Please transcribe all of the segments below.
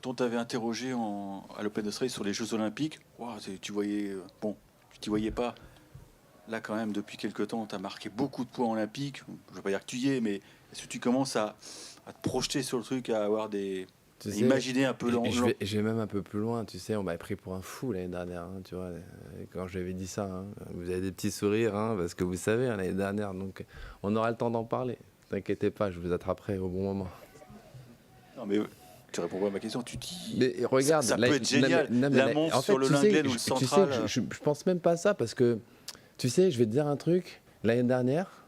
quand on t'avait interrogé à l'Open Australia sur les Jeux Olympiques, ouah, tu voyais, bon, tu t'y voyais pas. Là, quand même, depuis quelques temps, tu as marqué beaucoup de points olympiques. Je ne veux pas dire que tu y es, mais est-ce que tu commences à te projeter sur le truc, à avoir Tu à sais, imaginer un peu je vais même un peu plus loin. Tu sais, on m'a pris pour un fou l'année dernière. Hein, tu vois, quand je lui avais dit ça, hein. Vous avez des petits sourires, hein, parce que vous savez, hein, l'année dernière. Donc, on aura le temps d'en parler. T'inquiétez pas, je vous attraperai au bon moment. Non, mais tu réponds pas à ma question. Tu dis, Mais regarde, ça peut être génial. La montre en sur fait, le tu sais, Lenglen ou le tu sais Central. que je pense même pas à ça parce que, tu sais, je vais te dire un truc. L'année dernière,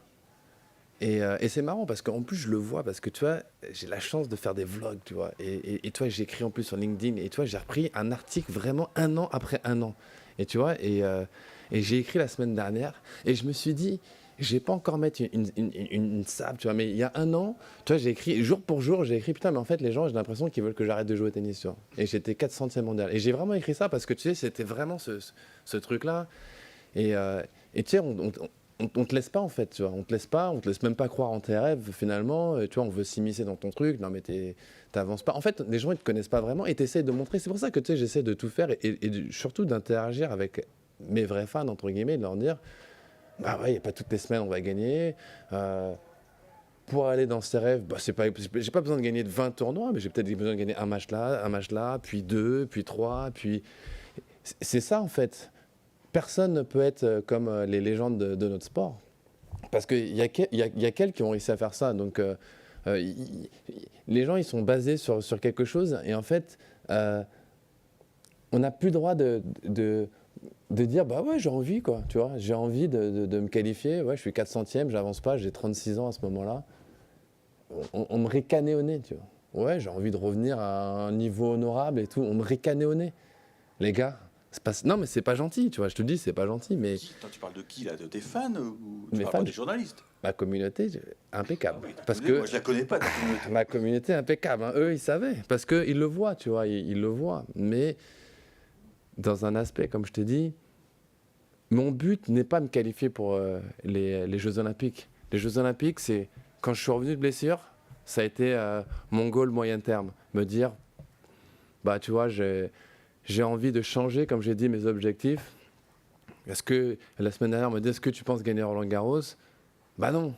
et c'est marrant parce qu'en plus je le vois parce que tu vois, j'ai la chance de faire des vlogs, tu vois. Et toi, j'écris en plus sur LinkedIn et tu vois, j'ai repris un article vraiment un an après un an. Et tu vois, et j'ai écrit la semaine dernière et je me suis dit, je vais pas encore mettre une sable, tu vois, mais il y a un an, tu vois, j'ai écrit, jour pour jour, j'ai écrit, putain, mais en fait, les gens, j'ai l'impression qu'ils veulent que j'arrête de jouer au tennis, tu vois. Et j'étais 400e mondial. Et j'ai vraiment écrit ça parce que, tu sais, c'était vraiment ce truc-là. Et tu sais, on te laisse pas en fait, tu vois. On te laisse même pas croire en tes rêves finalement. Tu vois, on veut s'immiscer dans ton truc. Non mais t'avances pas. En fait, les gens ils te connaissent pas vraiment et t'essayes de montrer. C'est pour ça que tu sais, j'essaie de tout faire surtout d'interagir avec mes vrais fans entre guillemets, de leur dire, bah ouais, y a pas toutes les semaines on va gagner. Pour aller dans ces rêves, bah, j'ai pas besoin de gagner de 20 tournois, mais j'ai peut-être besoin de gagner un match là, puis deux, puis trois, puis c'est ça en fait. Personne ne peut être comme les légendes de notre sport. Parce qu'il y a qu'elles qui ont réussi à faire ça. Donc, les gens, ils sont basés sur quelque chose. Et en fait, on n'a plus le droit de dire, bah ouais, j'ai envie, quoi. Tu vois, j'ai envie de me qualifier. Ouais, je suis 400e, j'avance pas, j'ai 36 ans à ce moment-là. On me ricanait au nez, tu vois. Ouais, j'ai envie de revenir à un niveau honorable et tout. On me ricanait au nez. Les gars, non, mais c'est pas gentil, tu vois. Je te dis, c'est pas gentil, mais Attends, tu parles de qui là? De tes fans ou tu mes parles fans, pas des journalistes? ma communauté, Ah impeccable. oui, ta Parce communauté. que Moi, je la connais pas, ta communauté. ma communauté, impeccable. Hein. Eux, ils savaient. Parce qu'ils le voient, tu vois. Ils le voient. Mais dans un aspect, comme je te dis, mon but n'est pas de me qualifier pour les Jeux Olympiques. Les Jeux Olympiques, c'est quand je suis revenu de blessure, ça a été mon goal moyen terme. Me dire, bah, tu vois, j'ai envie de changer, comme j'ai dit, mes objectifs. Est-ce que la semaine dernière, on me dit, est-ce que tu penses gagner Roland-Garros? Bah non.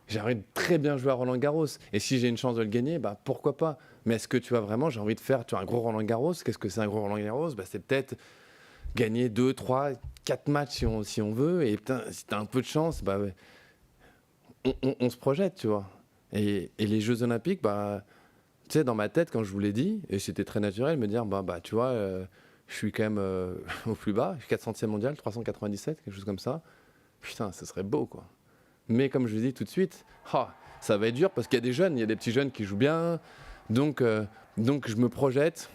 J'aimerais très bien jouer à Roland-Garros. Et si j'ai une chance de le gagner, bah pourquoi pas. Mais est-ce que tu vois vraiment, j'ai envie de faire un gros Roland-Garros? Qu'est-ce que c'est un gros Roland-Garros? Bah, c'est peut-être gagner 2, 3, 4 matchs si on veut. Et putain, si t'as un peu de chance, bah, ouais, on se projette, tu vois. Et les Jeux Olympiques, bah, tu sais, dans ma tête, quand je vous l'ai dit, et c'était très naturel, me dire, bah tu vois, je suis quand même au plus bas, je suis 400e mondial, 397, quelque chose comme ça. Putain, ce serait beau, quoi. Mais comme je vous dis tout de suite, ça va être dur parce qu'il y a des jeunes, il y a des petits jeunes qui jouent bien. Donc je me projette.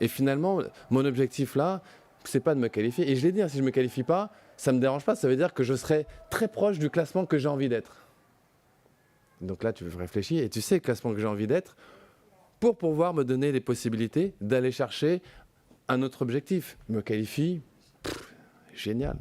Et finalement, mon objectif là, c'est pas de me qualifier. Et je l'ai dit, hein, si je me qualifie pas, ça me dérange pas. Ça veut dire que je serai très proche du classement que j'ai envie d'être. Donc là, tu réfléchis et tu sais le classement que j'ai envie d'être pour pouvoir me donner les possibilités d'aller chercher un autre objectif. Me qualifie, génial.